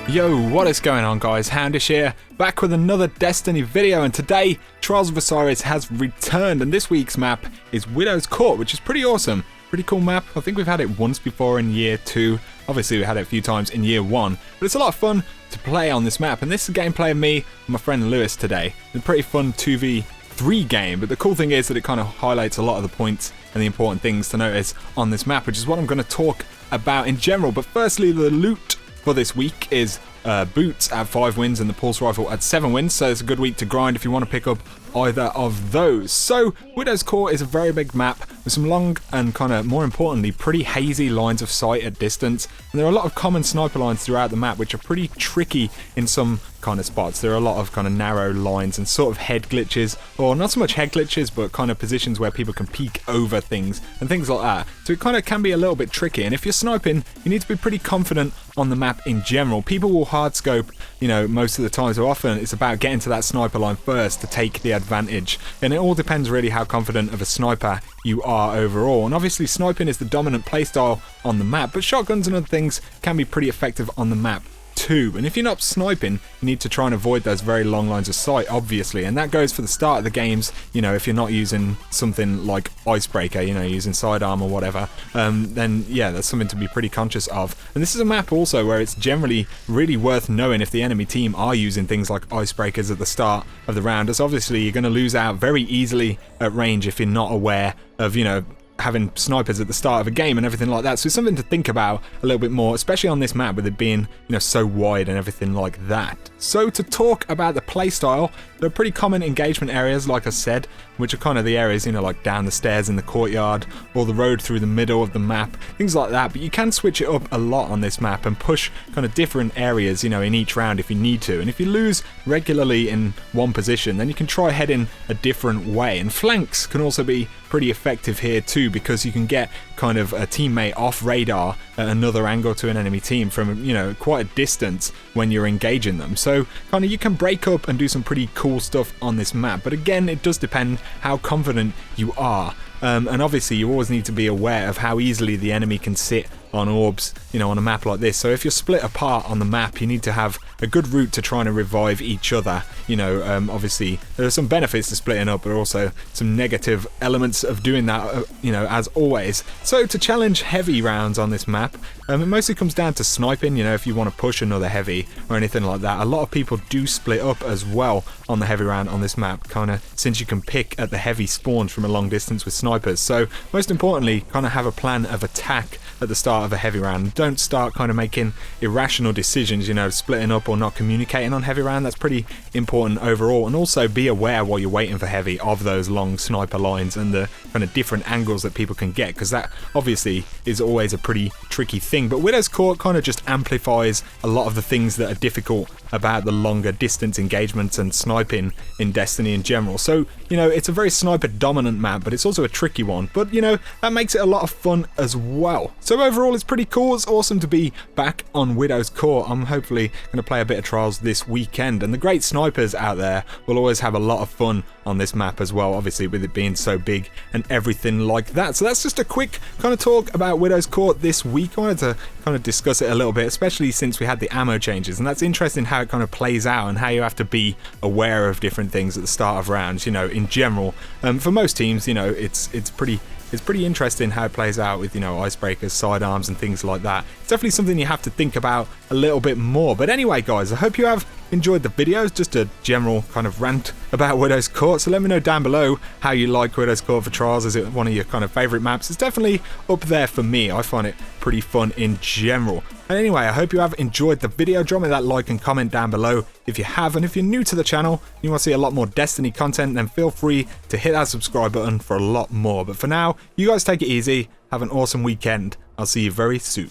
Yo, what is going on guys, Houndish here, back with another Destiny video, and today Trials of Osiris has returned, and this week's map is Widow's Court, which is pretty awesome, pretty cool map. I think we've had it once before in year 2, obviously we had it a few times in year 1, but it's a lot of fun to play on this map, and this is a gameplay of me and my friend Lewis today. It's a pretty fun 2v3 game, but the cool thing is that it kind of highlights a lot of the points and the important things to notice on this map, which is what I'm going to talk about in general. But firstly, the loot for this week is boots at 5 wins and the pulse rifle at 7 wins, so it's a good week to grind if you want to pick up either of those. So Widow's Court is a very big map with some long and kind of, more importantly, pretty hazy lines of sight at distance, and there are a lot of common sniper lines throughout the map which are pretty tricky in some kind of spots. There are a lot of kind of narrow lines and sort of head glitches, or not so much head glitches, but kind of positions where people can peek over things and things like that. So it kind of can be a little bit tricky, and if you're sniping, you need to be pretty confident on the map in general. People will hard scope, you know, most of the time, so often it's about getting to that sniper line first to take the advantage, and it all depends really how confident of a sniper you are overall. And obviously sniping is the dominant playstyle on the map, but shotguns and other things can be pretty effective on the map too. And if you're not sniping, you need to try and avoid those very long lines of sight, obviously, and that goes for the start of the games. You know, if you're not using something like Icebreaker, you know, using sidearm or whatever, then yeah, that's something to be pretty conscious of. And this is a map also where it's generally really worth knowing if the enemy team are using things like Icebreakers at the start of the round, as obviously you're going to lose out very easily at range if you're not aware of, you know, having snipers at the start of a game and everything like that. So it's something to think about a little bit more, especially on this map with it being, you know, so wide and everything like that. So to talk about the playstyle, there are pretty common engagement areas, like I said, which are kind of the areas, you know, like down the stairs in the courtyard or the road through the middle of the map, things like that. But you can switch it up a lot on this map and push kind of different areas, you know, in each round if you need to. And if you lose regularly in one position, then you can try heading a different way. And flanks can also be pretty effective here too, because you can get kind of a teammate off radar at another angle to an enemy team from, you know, quite a distance when you're engaging them. So kind of you can break up and do some pretty cool stuff on this map, but again, it does depend how confident you are. And obviously you always need to be aware of how easily the enemy can sit on orbs, you know, on a map like this. So if you're split apart on the map, you need to have a good route to trying to revive each other. You know, obviously there are some benefits to splitting up, but also some negative elements of doing that, you know, as always. So to challenge heavy rounds on this map, it mostly comes down to sniping. You know, if you want to push another heavy or anything like that, a lot of people do split up as well on the heavy round on this map, kind of, since you can pick at the heavy spawns from a long distance with snipers. So most importantly, kind of have a plan of attack at the start of a heavy round. Don't start kind of making irrational decisions, you know, splitting up or not communicating on heavy round. That's pretty important overall. And also be aware while you're waiting for heavy of those long sniper lines and the kind of different angles that people can get, because that obviously is always a pretty tricky thing. But Widow's Court kind of just amplifies a lot of the things that are difficult about the longer distance engagements and sniping in Destiny in general. So, you know, it's a very sniper dominant map, but it's also a tricky one, but you know, that makes it a lot of fun as well. So overall it's pretty cool. It's awesome to be back on Widow's Court. I'm hopefully going to play a bit of Trials this weekend, and the great snipers out there will always have a lot of fun on this map as well, obviously with it being so big and everything like that. So that's just a quick kind of talk about Widow's Court this week. I wanted to kind of discuss it a little bit, especially since we had the ammo changes, and that's interesting how it kind of plays out and how you have to be aware of different things at the start of rounds, you know, in general. For most teams, you know, it's pretty interesting how it plays out with, you know, icebreakers, sidearms and things like that. It's definitely something you have to think about a little bit more. But anyway guys, I hope you have enjoyed the videos, just a general kind of rant about Widow's Court. So let me know down below how you like Widow's Court for Trials. Is it one of your kind of favourite maps? It's definitely up there for me. I find it pretty fun in general. And anyway, I hope you have enjoyed the video. Drop me that like and comment down below if you have. And if you're new to the channel and you want to see a lot more Destiny content, then feel free to hit that subscribe button for a lot more. But for now, you guys take it easy. Have an awesome weekend. I'll see you very soon.